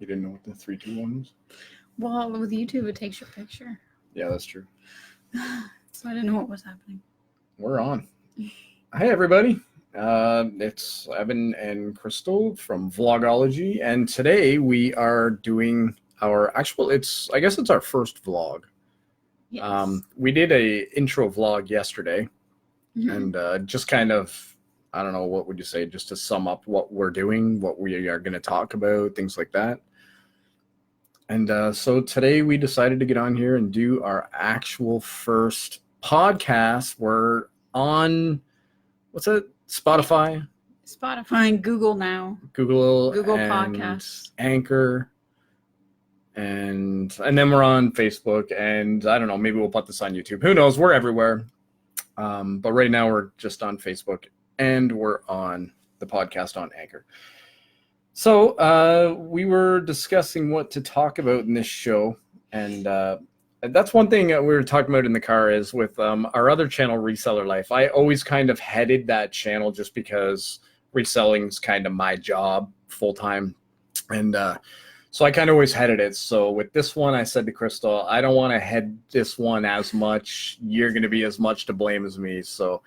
You didn't know what the 3, 2, 1 was? Well, with YouTube, it takes your picture. Yeah, that's true. So I didn't know what was happening. We're on. Hi, everybody. It's Evan and Crystal from Vlogology, and today we are doing our actual. I guess it's our first vlog. Yes. We did a intro vlog yesterday, and just kind of, I don't know, what would you say, just to sum up what we're doing, what we are going to talk about, things like that. And so today we decided to get on here and do our actual first podcast. We're on, what's it? Spotify and Google now. Google and Podcasts, Anchor, and then we're on Facebook, and I don't know, maybe we'll put this on YouTube. Who knows? We're everywhere. But right now we're just on Facebook, and we're on the podcast on Anchor. So we were discussing what to talk about in this show, and that's one thing we were talking about in the car is with our other channel, Reseller Life. I always kind of headed that channel just because reselling is kind of my job full-time, and so I kind of always headed it. So with this one, I said to Crystal, I don't want to head this one as much. You're going to be as much to blame as me, so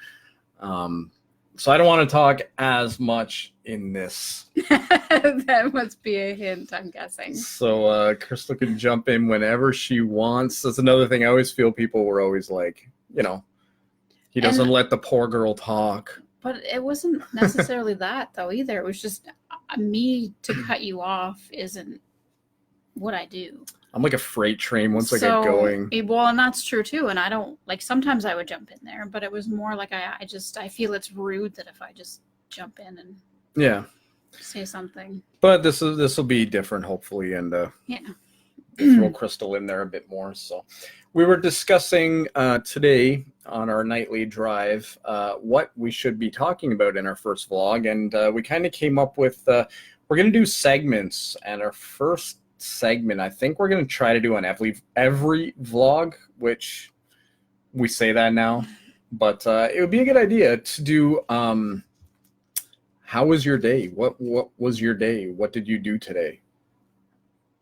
I don't want to talk as much in this. That must be a hint, I'm guessing. So Crystal can jump in whenever she wants. That's another thing. I always feel people were always like, he doesn't let the poor girl talk. But it wasn't necessarily that, though, either. It was just me to cut you off isn't what I do. I'm like a freight train once I get going. Well, and that's true, too. And I don't, sometimes I would jump in there, but it was more like I feel it's rude that if I just jump in and say something. But this will be different, hopefully, and throw Crystal in there a bit more. So we were discussing today on our nightly drive what we should be talking about in our first vlog, and we kind of came up with we're going to do segments, and our first segment I think we're going to try to do on every vlog, which we say that now, but it would be a good idea to do how was your day? What was your day? What did you do today?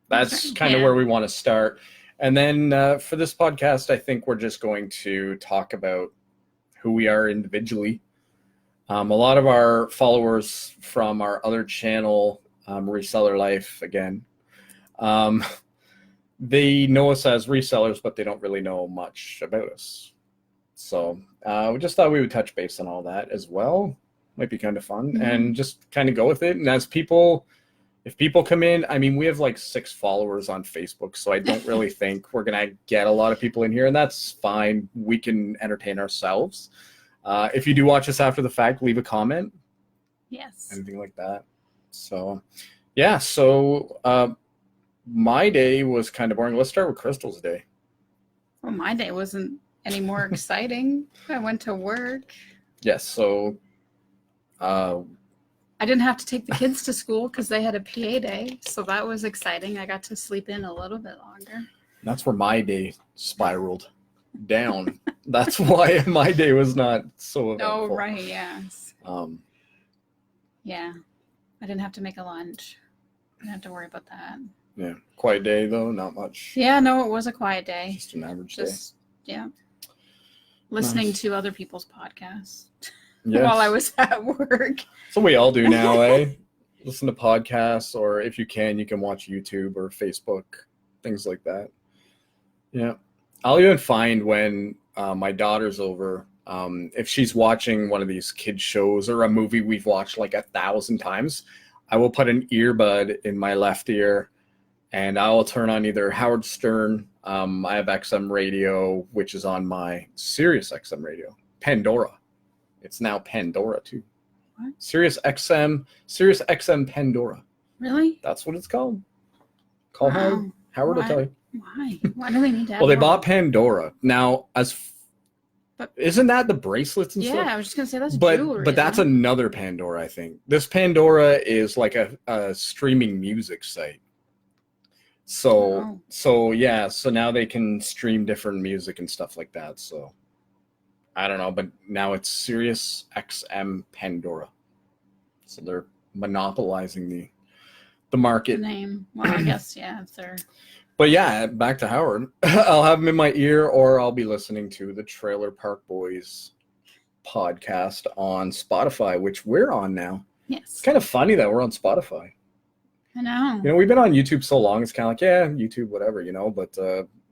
That's kind of where we want to start. And then for this podcast, I think we're just going to talk about who we are individually. A lot of our followers from our other channel, Reseller Life, again, they know us as resellers, but they don't really know much about us. So we just thought we would touch base on all that as well. Might be kind of fun, and just kind of go with it. And if people come in, I mean, we have like 6 followers on Facebook, so I don't really think we're going to get a lot of people in here, and that's fine. We can entertain ourselves. If you do watch us after the fact, leave a comment. Yes. Anything like that. So, yeah. So my day was kind of boring. Let's start with Crystal's day. Well, my day wasn't any more exciting. I went to work. Yes. So I didn't have to take the kids to school because they had a PA day, so that was exciting. I got to sleep in a little bit longer. That's where my day spiraled down. That's why my day was not so eventful. Oh, right, yes. Yeah, I didn't have to make a lunch. I didn't have to worry about that. Yeah, quiet day though, not much. Yeah, no, it was a quiet day. Just an average day. Yeah. Listening to other people's podcasts. Yes. While I was at work. So we all do now, eh? Listen to podcasts, or if you can watch YouTube or Facebook, things like that. Yeah. I'll even find when my daughter's over, if she's watching one of these kids shows or a movie we've watched like 1,000 times, I will put an earbud in my left ear, and I will turn on either Howard Stern. I have XM radio, which is on my Sirius XM radio. Pandora. It's now Pandora too. What? Sirius XM Pandora. Really? That's what it's called. Call Howard. Howard will tell you. Why? Why do they need to? Well, they bought Pandora. Now, but isn't that the bracelets and stuff? Yeah, I was just gonna say that's jewelry. But that's another Pandora, I think. This Pandora is like a streaming music site. So yeah, so now they can stream different music and stuff like that. So I don't know, but now it's Sirius XM Pandora. So they're monopolizing the market name. Well, I guess, yeah, if they're... But yeah, back to Howard. I'll have him in my ear, or I'll be listening to the Trailer Park Boys podcast on Spotify, which we're on now. Yes. It's kind of funny that we're on Spotify. I know. You know, we've been on YouTube so long, it's kind of like, yeah, YouTube, whatever, you know, but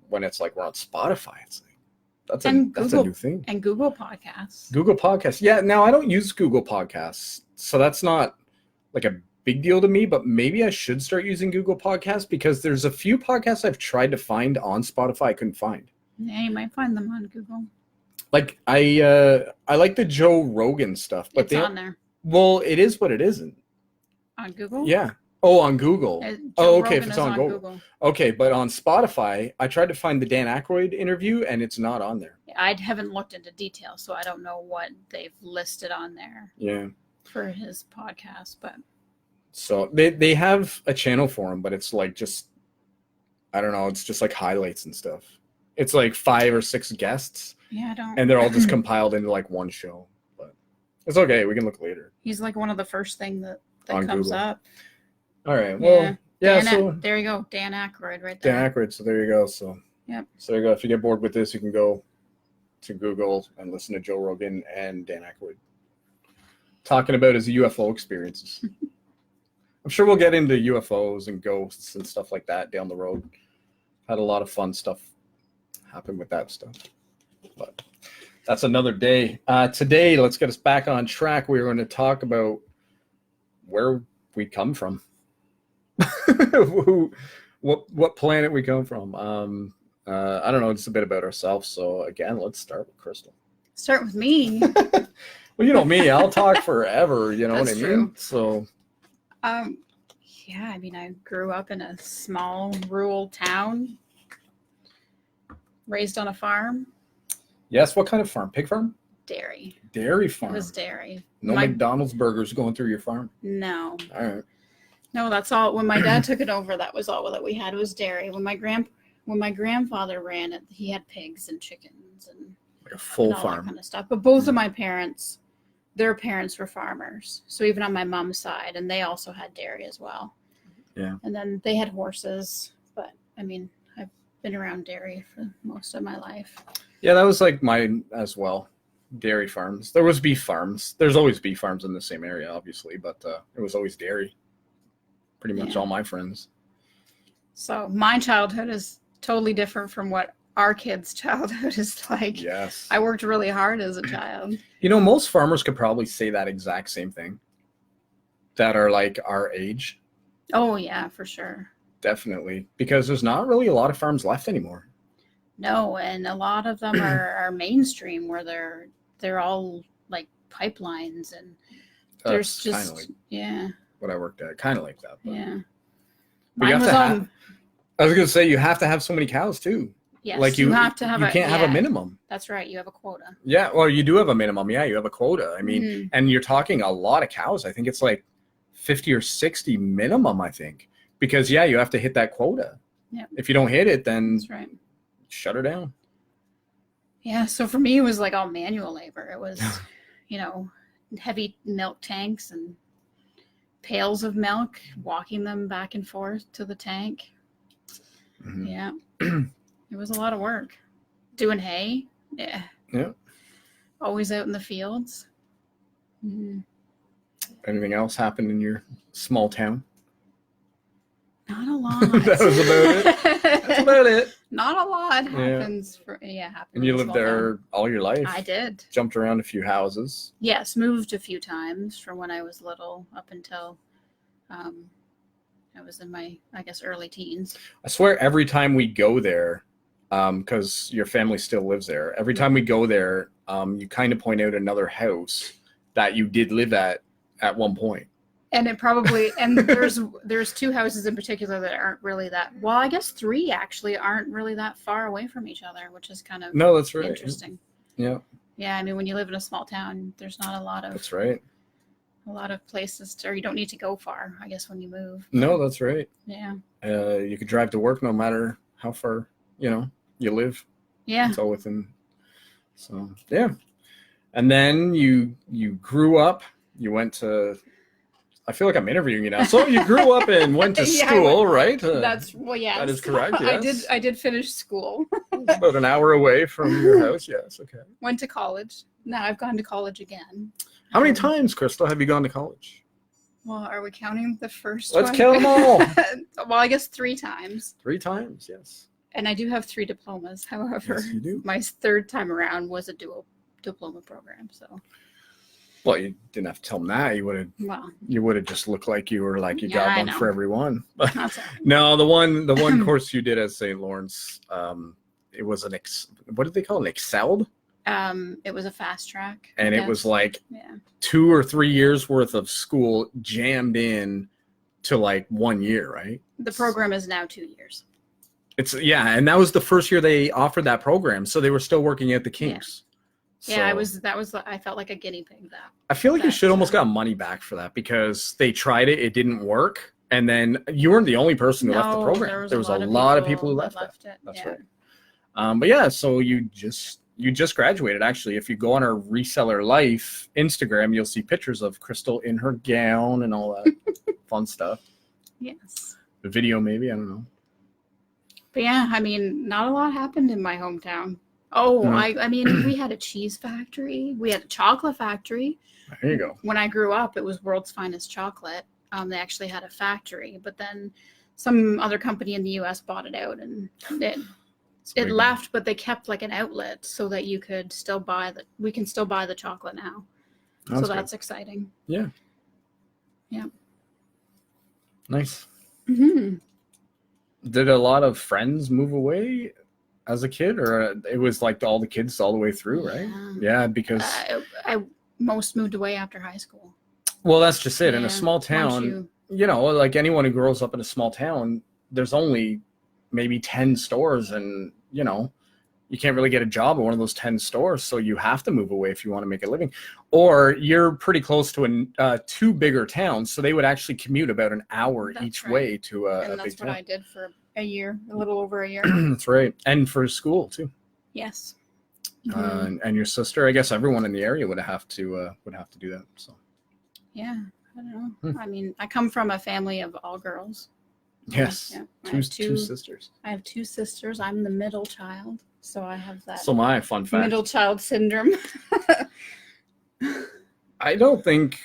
when it's like we're on Spotify, it's like, that's a new thing. And Google Podcasts. Google Podcasts. Yeah, now I don't use Google Podcasts, so that's not like a big deal to me, but maybe I should start using Google Podcasts because there's a few podcasts I've tried to find on Spotify I couldn't find. Yeah, you might find them on Google. Like I like the Joe Rogan stuff, but it's on there. Well, it is, but it isn't. On Google? Yeah. Oh, on Google. Joe okay, Rogan if it's on Google. Okay, but on Spotify, I tried to find the Dan Aykroyd interview, and it's not on there. I haven't looked into detail, so I don't know what they've listed on there. Yeah. For his podcast, but. So they have a channel for him, but it's like just, I don't know, it's just like highlights and stuff. It's like 5 or 6 guests. Yeah, I don't. And they're all just compiled into like one show. But it's okay. We can look later. He's like one of the first thing that comes Google. up. All right. Well, yeah. So there you go. Dan Aykroyd right there. Dan Aykroyd. So there you go. So, yep. So there you go. If you get bored with this, you can go to Google and listen to Joe Rogan and Dan Aykroyd talking about his UFO experiences. I'm sure we'll get into UFOs and ghosts and stuff like that down the road. Had a lot of fun stuff happen with that stuff. But that's another day. Today, let's get us back on track. We're going to talk about where we come from. what planet we come from. I don't know, just a bit about ourselves. So again, let's start with Crystal. Start with me. Well, you know me, I'll talk forever, you know That's what I true. mean? So yeah, I mean, I grew up in a small rural town, raised on a farm. Yes, what kind of farm? Pig farm? Dairy. Dairy farm. It was dairy. No McDonald's burgers going through your farm? No. All right. No, that's all. When my dad took it over, that was all that we had was dairy. When my grandfather ran it, he had pigs and chickens and like a full and all farm that kind of stuff. But both of my parents, their parents were farmers. So even on my mom's side, and they also had dairy as well. Yeah. And then they had horses, but I mean, I've been around dairy for most of my life. Yeah, that was like mine as well. Dairy farms. There was beef farms. There's always beef farms in the same area, obviously, but it was always dairy. Pretty much all my friends. So my childhood is totally different from what our kids' childhood is like. Yes. I worked really hard as a child. You know, most farmers could probably say that exact same thing that are like our age. Oh, yeah, for sure. Definitely. Because there's not really a lot of farms left anymore. No, and a lot of them are mainstream where they're all like pipelines and there's just like what I worked at, kind of like that. But yeah. Mine was on. I was gonna say you have to have so many cows too. Yes, like you have to have. You can't have a minimum. That's right. You have a quota. Yeah, well, you do have a minimum. Yeah, you have a quota. I mean, and you're talking a lot of cows. I think it's like 50 or 60 minimum. I think because you have to hit that quota. Yeah. If you don't hit it, then that's right. Shut her down. Yeah. So for me, it was like all manual labor. It was, heavy milk tanks and pails of milk, walking them back and forth to the tank. Mm-hmm. Yeah. It was a lot of work. Doing hay. Yeah. Yeah. Always out in the fields. Mm-hmm. Anything else happened in your small town? Not a lot. That was about it. That's about it. Not a lot happens. And you lived there all your life? I did. Jumped around a few houses? Yes, moved a few times from when I was little up until I was in my, early teens. I swear every time we go there, because your family still lives there, every time we go there, you kind of point out another house that you did live at one point. And it probably, and there's 2 houses in particular that aren't really that, well, I guess 3 actually aren't really that far away from each other, which is kind of that's right. Interesting. Yeah. Yeah, I mean, when you live in a small town, there's not a lot of. That's right. A lot of places, or you don't need to go far, I guess, when you move. No, that's right. Yeah. You could drive to work no matter how far, you live. Yeah. It's all within. So, yeah. And then you grew up, you went to I feel like I'm interviewing you now. So you grew up and went to school, right? That's yes. That is correct. Yes. I did finish school. It's about an hour away from your house. Yes. Okay. Went to college. Now I've gone to college again. How many times, Crystal, have you gone to college? Well, are we counting the first Let's one? count them all. Well, I guess 3 times. 3 times, yes. And I do have 3 diplomas. However, Yes, you do. my 3rd time around was a dual diploma program. So. Well, you didn't have to tell them that. You would have just looked like you were like you got one for everyone. But no, the one course you did at St. Lawrence, it was what did they call it? An excelled? It was a fast track. And it was like 2 or 3 years worth of school jammed in to like 1 year, right? The program is now 2 years. And that was the first year they offered that program, so they were still working at the kinks. Yeah, I felt like a guinea pig. I feel like you should almost got money back for that because they tried it, it didn't work, and then you weren't the only person who left the program. There was a lot of people who left it. That's right. But yeah, so you just graduated. Actually, if you go on our Reseller Life Instagram, you'll see pictures of Crystal in her gown and all that fun stuff. Yes. The video, maybe, I don't know. But yeah, I mean, not a lot happened in my hometown. Oh, I mean, we had a cheese factory. We had a chocolate factory. There you go. When I grew up, it was World's Finest Chocolate. They actually had a factory, but then some other company in the U.S. bought it out, and it left. But they kept like an outlet so that you could still we can still buy the chocolate now. That's exciting. Yeah. Yeah. Nice. Mm-hmm. Did a lot of friends move away as a kid, or it was like all the kids all the way through, right? Yeah, because I most moved away after high school. Well, that's just it. In a small town, you know, like anyone who grows up in a small town, there's only maybe 10 stores, and you know, you can't really get a job at one of those 10 stores, so you have to move away if you want to make a living. Or you're pretty close to 2 bigger towns, so they would actually commute about an hour each way to a big town. And that's what I did for a year, a little over a year. That's right. And for school too. Yes. And your sister, I guess everyone in the area would have to do that. So. Yeah, I don't know. I mean, I come from a family of all girls. Yes. Yeah. Two sisters. I have 2 sisters. I'm the middle child, so I have that. So my fun fact. Middle child syndrome. I don't think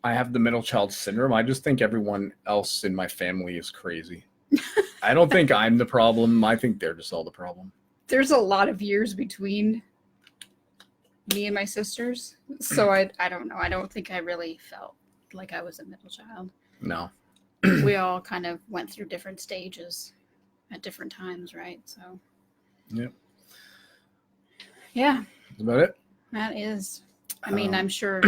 I have the middle child syndrome. I just think everyone else in my family is crazy. I don't think I'm the problem. I think they're just all the problem. There's a lot of years between me and my sisters, so I don't know. I don't think I really felt like I was a middle child. No. We all kind of went through different stages at different times, right? So. Yep. Yeah. That's about it. That is. I mean, I'm sure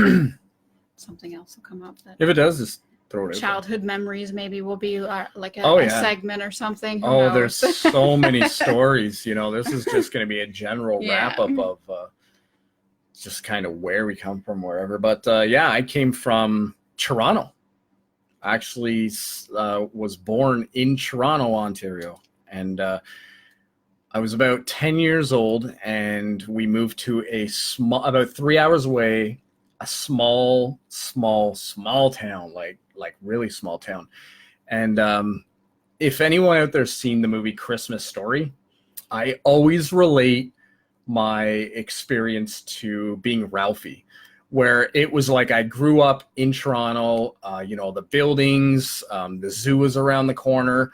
something else will come up. If it does, just throw it out. Childhood memories maybe will be like a segment or something. There's so many stories. You know, this is just going to be a general wrap-up of just kind of where we come from, wherever. But I came from Toronto. I actually was born in Toronto, Ontario. And I was about 10 years old, and we moved to about 3 hours away, a small town, like really small town. And if anyone out there's seen the movie Christmas Story, I always relate my experience to being Ralphie, where it was like I grew up in Toronto, you know, the buildings, the zoo was around the corner,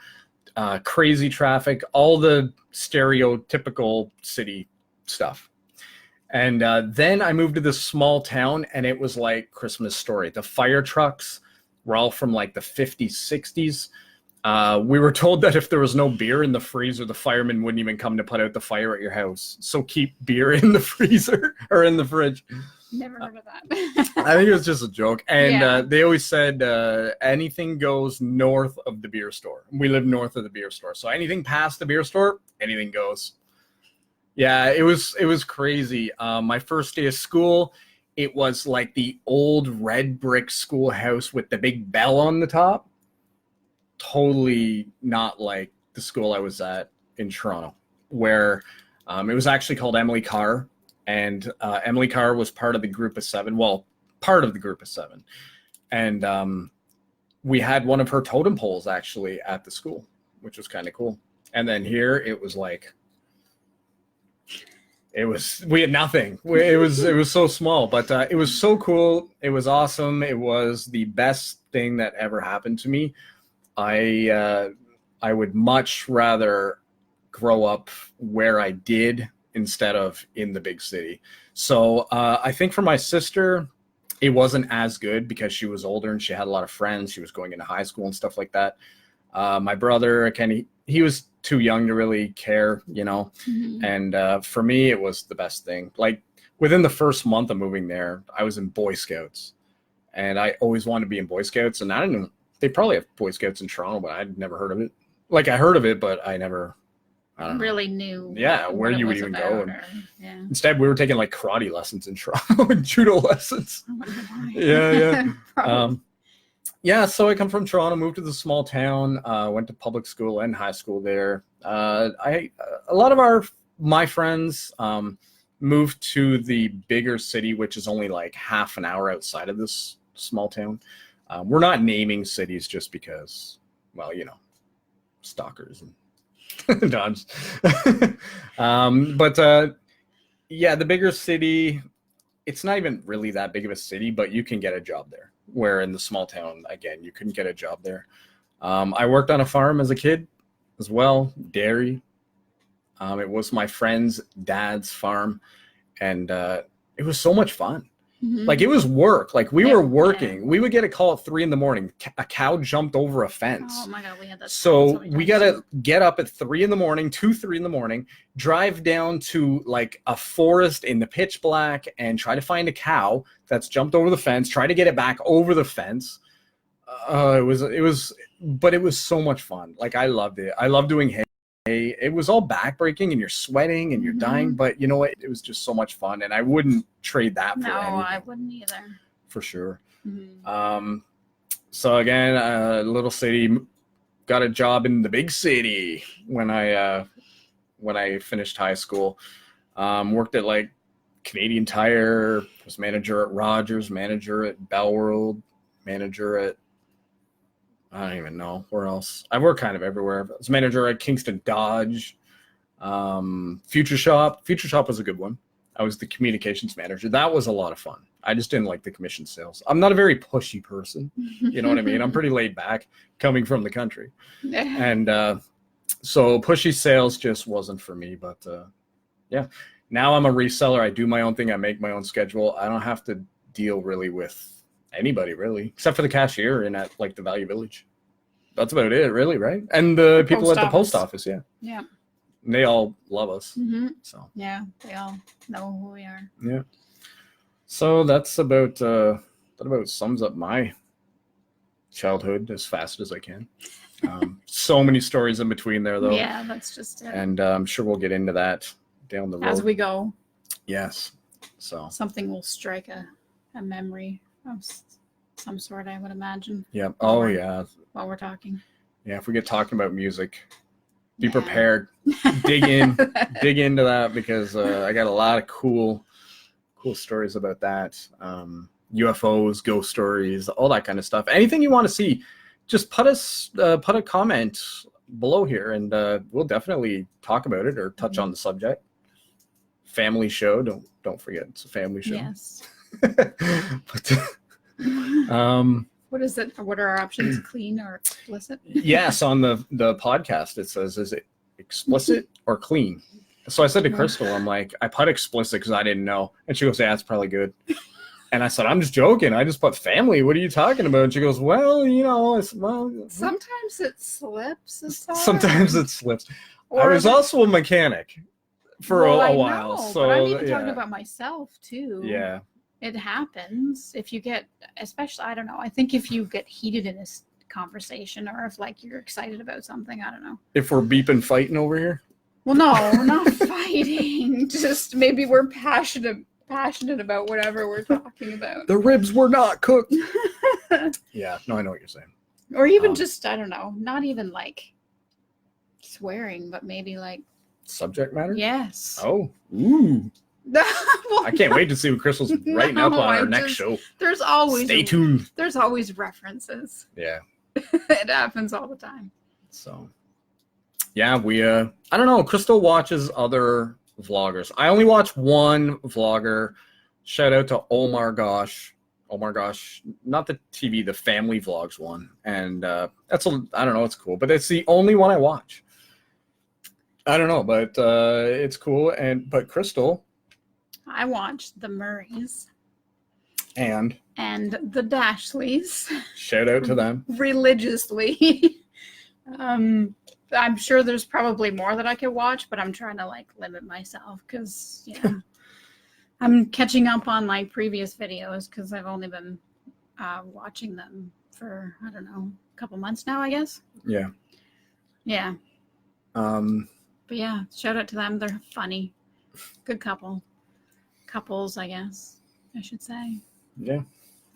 crazy traffic, all the stereotypical city stuff. And then I moved to this small town, and it was like Christmas Story. The fire trucks were all from like the 50s, 60s. We were told that if there was no beer in the freezer, the firemen wouldn't even come to put out the fire at your house. So keep beer in the freezer or in the fridge. Never heard of that. I think it was just a joke. And they always said anything goes north of the beer store. We live north of the beer store. So anything past the beer store, anything goes. Yeah, it was crazy. My first day of school, it was like the old red brick schoolhouse with the big bell on the top. Totally not like the school I was at in Toronto, where it was actually called Emily Carr. And Emily Carr was part of the group of 7. Well, part of the group of 7. And we had one of her totem poles actually at the school, which was kind of cool. And then here it was like, we had nothing. It was so small, but it was so cool. It was awesome. It was the best thing that ever happened to me. I would much rather grow up where I did instead of in the big city. So I think for my sister, it wasn't as good because she was older and she had a lot of friends. She was going into high school and stuff like that. My brother, Kenny, he was too young to really care, you know. Mm-hmm. And for me, it was the best thing. Like within the first month of moving there, I was in Boy Scouts, and I always wanted to be in Boy Scouts. And I don't know, they probably have Boy Scouts in Toronto, but I'd never heard of it. Like I heard of it, but I don't really knew. Yeah, where you would even go. Yeah. Instead, we were taking like karate lessons in Toronto and judo lessons. Yeah. Yeah, so I come from Toronto, moved to the small town, went to public school and high school there. A lot of my friends moved to the bigger city, which is only like half an hour outside of this small town. We're not naming cities just because, well, you know, stalkers and dogs. Yeah, the bigger city, it's not even really that big of a city, but you can get a job there. Where in the small town, again, you couldn't get a job there. I worked on a farm as a kid as well, dairy. It was my friend's dad's farm, and it was so much fun. Mm-hmm. Like it was work. Like we were working. Yeah. We would get a call at 3 a.m. A cow jumped over a fence. Oh my God, we had that. So we got to get up at 3 a.m, 2, 3 a.m, drive down to like a forest in the pitch black and try to find a cow that's jumped over the fence, try to get it back over the fence. It was so much fun. Like I loved it. I love doing hay. It was all backbreaking and you're sweating and you're dying, but you know what? It was just so much fun, and I wouldn't trade that for anything. No, I wouldn't either. For sure. Mm-hmm. So again, little city, got a job in the big city when I finished high school. Worked at like Canadian Tire, was manager at Rogers, manager at Bell World, manager at, I don't even know where else. I've worked kind of everywhere. I was manager at Kingston Dodge, Future Shop. Future Shop was a good one. I was the communications manager. That was a lot of fun. I just didn't like the commission sales. I'm not a very pushy person. You know what I mean? I'm pretty laid back coming from the country. And so pushy sales just wasn't for me. But yeah, now I'm a reseller. I do my own thing. I make my own schedule. I don't have to deal really with anybody really, except for the cashier in at like the Value Village. That's about it really, right? And the people at the post office. Yeah. And they all love us. Mm-hmm. So yeah, they all know who we are. Yeah. So that's about that about sums up my childhood as fast as I can. So many stories in between there though. Yeah, that's just it. And I'm sure we'll get into that down the road as we go. Yes. So something will strike a memory of some sort, I would imagine. Yeah. While we're talking. Yeah, if we get talking about music, be prepared. dig into that because I got a lot of cool stories about that. UFOs, ghost stories, all that kind of stuff. Anything you want to see, just put a comment below here, and we'll definitely talk about it or touch on the subject. Family show. Don't forget, it's a family show. Yes. But, what is it? What are our options? Clean or explicit? Yes, on the podcast it says, is it explicit or clean? So I said to Crystal, I'm like, I put explicit because I didn't know, and she goes, yeah, it's probably good. And I said, I'm just joking. I just put family. What are you talking about? And she goes, well, you know, sometimes it slips. Sometimes it slips. I was also a mechanic for a while. So but I'm even talking about myself too. Yeah. It happens if you get, especially, I don't know. I think if you get heated in this conversation, or if like you're excited about something, I don't know. If we're beeping fighting over here? Well, no, we're not fighting. Just maybe we're passionate about whatever we're talking about. The ribs were not cooked. Yeah, no, I know what you're saying. Or even just, I don't know, not even like swearing, but maybe like subject matter? Yes. Oh, ooh. Well, I can't wait to see what Crystal's writing up on our next show. There's always stay tuned. There's always references. Yeah. It happens all the time. So, yeah, I don't know. Crystal watches other vloggers. I only watch one vlogger. Shout out to Omar Gosh. Omar Gosh, not the TV, the family vlogs one. And I don't know, it's cool. But it's the only one I watch. I don't know, but it's cool. But Crystal. I watched the Murrays. And the Dashleys. Shout out to them. Religiously. I'm sure there's probably more that I could watch, but I'm trying to like limit myself because I'm catching up on like previous videos because I've only been watching them for, I don't know, a couple months now, I guess. Yeah. Yeah. But yeah, shout out to them. They're funny. Good couples, I guess I should say. Yeah.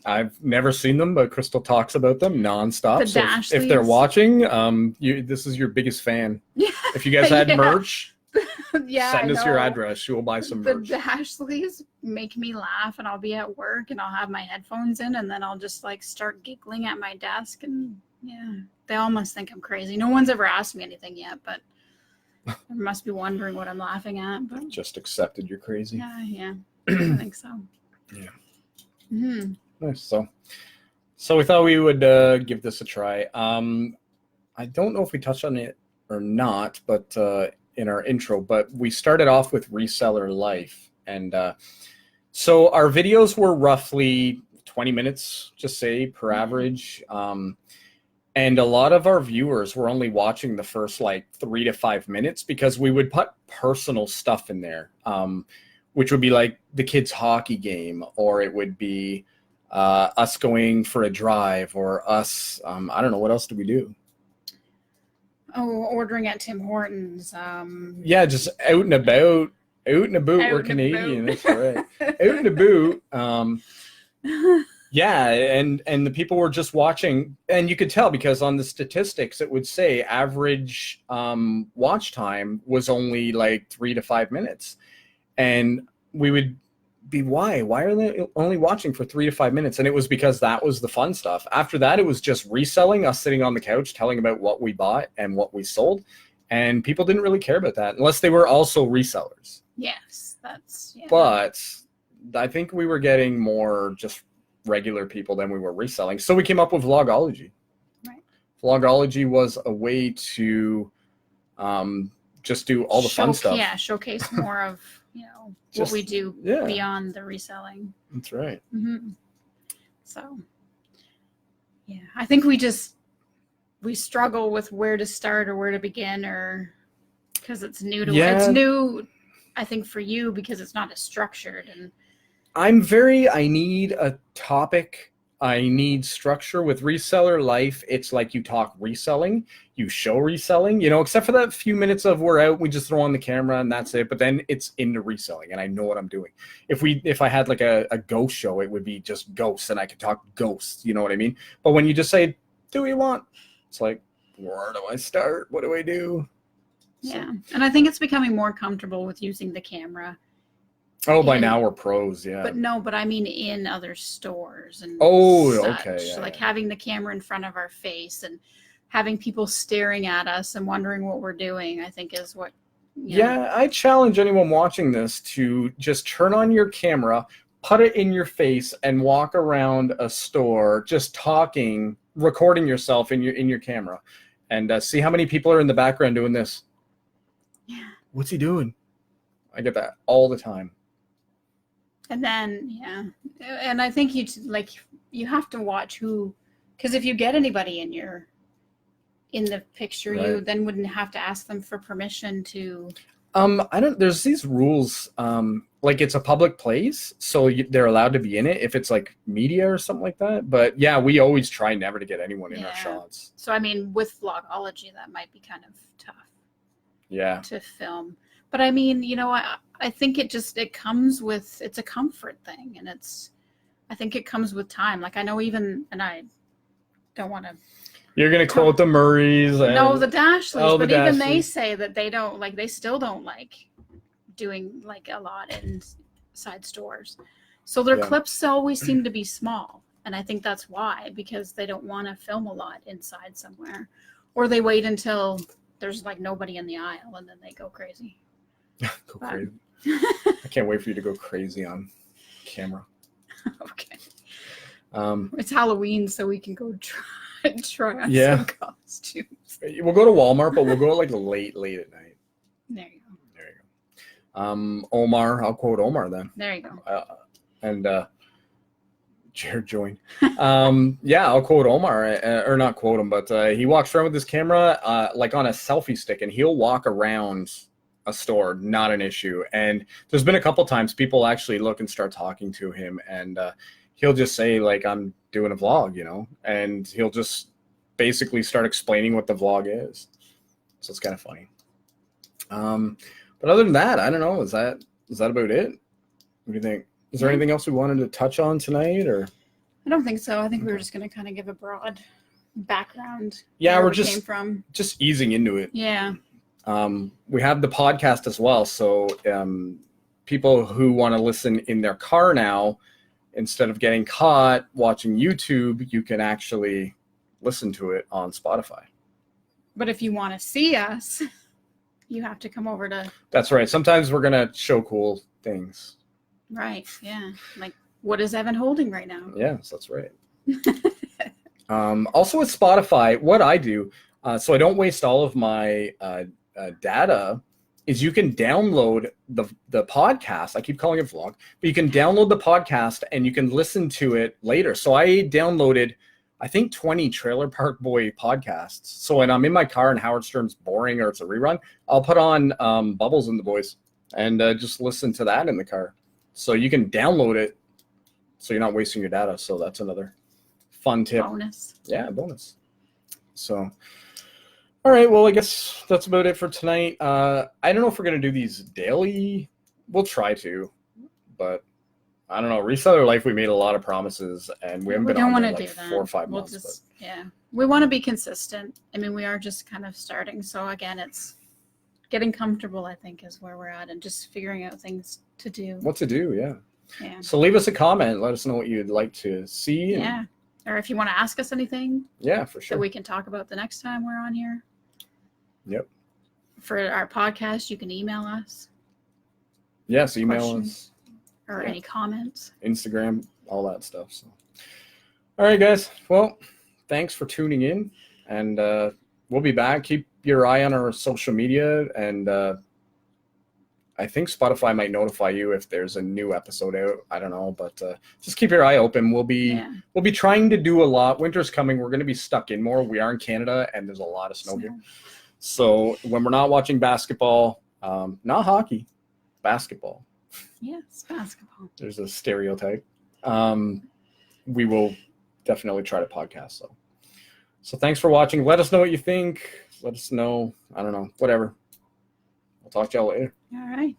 I've never seen them, but Crystal talks about them nonstop. The so Dashleys. If they're watching, this is your biggest fan. Yeah. If you guys had merch, yeah, send us your address. She will buy some merch. The Dashleys make me laugh, and I'll be at work, and I'll have my headphones in, and then I'll just like start giggling at my desk, and yeah, they all must think I'm crazy. No one's ever asked me anything yet, but they must be wondering what I'm laughing at. But just accepted you're crazy. Yeah, I think so. Yeah. Mm-hmm. Nice. So we thought we would give this a try. I don't know if we touched on it or not, but in our intro, but we started off with Reseller Life. And so our videos were roughly 20 minutes, just say, per average. And a lot of our viewers were only watching the first like 3 to 5 minutes because we would put personal stuff in there, which would be like the kids' hockey game, or it would be us going for a drive, or us, I don't know, what else do we do? Oh, ordering at Tim Hortons. Yeah, just out and about. We're Canadian, that's right. Out and about. Yeah, and the people were just watching, and you could tell because on the statistics it would say average watch time was only like 3 to 5 minutes, and we would be, why are they only watching for 3 to 5 minutes? And it was because that was the fun stuff. After that, it was just reselling, us sitting on the couch telling about what we bought and what we sold, and people didn't really care about that unless they were also resellers. Yes, that's But I think we were getting more just regular people than we were reselling, so we came up with Vlogology. Right. Vlogology was a way to just do all the fun stuff. Yeah, showcase more of what we do beyond the reselling. That's right. Mm-hmm. So yeah, I think we struggle with where to start or where to begin, or because it's new to it's new, I think, for you because it's not as structured. And I need a topic. I need structure. With Reseller Life, it's like you talk reselling, you show reselling, except for that few minutes of we're out, we just throw on the camera and that's it. But then it's into reselling and I know what I'm doing. If I had like a ghost show, it would be just ghosts and I could talk ghosts, you know what I mean? But when you just say, do we want? It's like, where do I start? What do I do? Yeah. And I think it's becoming more comfortable with using the camera. Oh, by now we're pros, yeah. But I mean in other stores and such. Okay. Yeah, like having the camera in front of our face and having people staring at us and wondering what we're doing, I think is what. Yeah, I challenge anyone watching this to just turn on your camera, put it in your face, and walk around a store just talking, recording yourself in your camera, and see how many people are in the background doing this. Yeah. What's he doing? I get that all the time. And then, and I think you have to watch who, because if you get anybody in the picture, right, you then wouldn't have to ask them for permission to. There's these rules, like it's a public place, so they're allowed to be in it if it's like media or something like that. But yeah, we always try never to get anyone in our shots. So I mean, with Vlogology, that might be kind of tough. Yeah. To film. But I mean, I think it comes with, it's a comfort thing, and I think it comes with time. Like I know and I don't want to. You're going to quote the Murrays. No, the Dashleys, but even they say that they still don't like doing like a lot inside stores. So their clips always seem to be small. And I think that's why, because they don't want to film a lot inside somewhere, or they wait until there's like nobody in the aisle and then they go crazy. Crazy. I can't wait for you to go crazy on camera. Okay. It's Halloween, so we can go try on some costumes. We'll go to Walmart, but we'll go like late at night. There you go. There you go. Omar, I'll quote Omar then. There you go. And Jared joined. I'll quote Omar, or not quote him, but he walks around with his camera like on a selfie stick, and he'll walk around a store, not an issue. And there's been a couple times people actually look and start talking to him, and he'll just say like, I'm doing a vlog, you know, and he'll just basically start explaining what the vlog is. So it's kind of funny. But other than that, I don't know. Is that about it? What do you think? Is there anything else we wanted to touch on tonight, or? I don't think so. I think we were just going to kind of give a broad background. Yeah, where we're we just came from. Just easing into it. Yeah. We have the podcast as well, so people who want to listen in their car now, instead of getting caught watching YouTube, you can actually listen to it on Spotify. But if you want to see us, you have to come over to. That's right. Sometimes we're gonna show cool things. Right. Yeah. Like, what is Evan holding right now? Yes, that's right. Also with Spotify, what I do, so I don't waste all of my data, is you can download the podcast. I keep calling it vlog, but you can download the podcast and you can listen to it later. So I downloaded, I think, 20 Trailer Park Boy podcasts. So when I'm in my car and Howard Stern's boring or it's a rerun, I'll put on Bubbles and the Boys and just listen to that in the car. So you can download it so you're not wasting your data. So that's another fun tip. Bonus. Yeah, bonus. So, all right. Well, I guess that's about it for tonight. I don't know if we're going to do these daily. We'll try to, but I don't know. Reseller Life, we made a lot of promises, and we haven't been on there like 4 or 5 months. Yeah. We want to be consistent. I mean, we are just kind of starting. So, again, it's getting comfortable, I think, is where we're at, and just figuring out things to do. What to do, yeah. Yeah. So leave us a comment. Let us know what you'd like to see. And, yeah. Or if you want to ask us anything. Yeah, for sure. That we can talk about the next time we're on here. Yep. For our podcast, you can email us. Yes, email us. Or any comments. Instagram, all that stuff. So, all right, guys. Well, thanks for tuning in. And we'll be back. Keep your eye on our social media. And I think Spotify might notify you if there's a new episode out. I don't know. But just keep your eye open. We'll be trying to do a lot. Winter's coming. We're going to be stuck in more. We are in Canada, and there's a lot of snow here. So when we're not watching basketball, not hockey, basketball. Yes, basketball. There's a stereotype. We will definitely try to podcast. So thanks for watching. Let us know what you think. Let us know. I don't know. Whatever. I'll talk to y'all later. All right.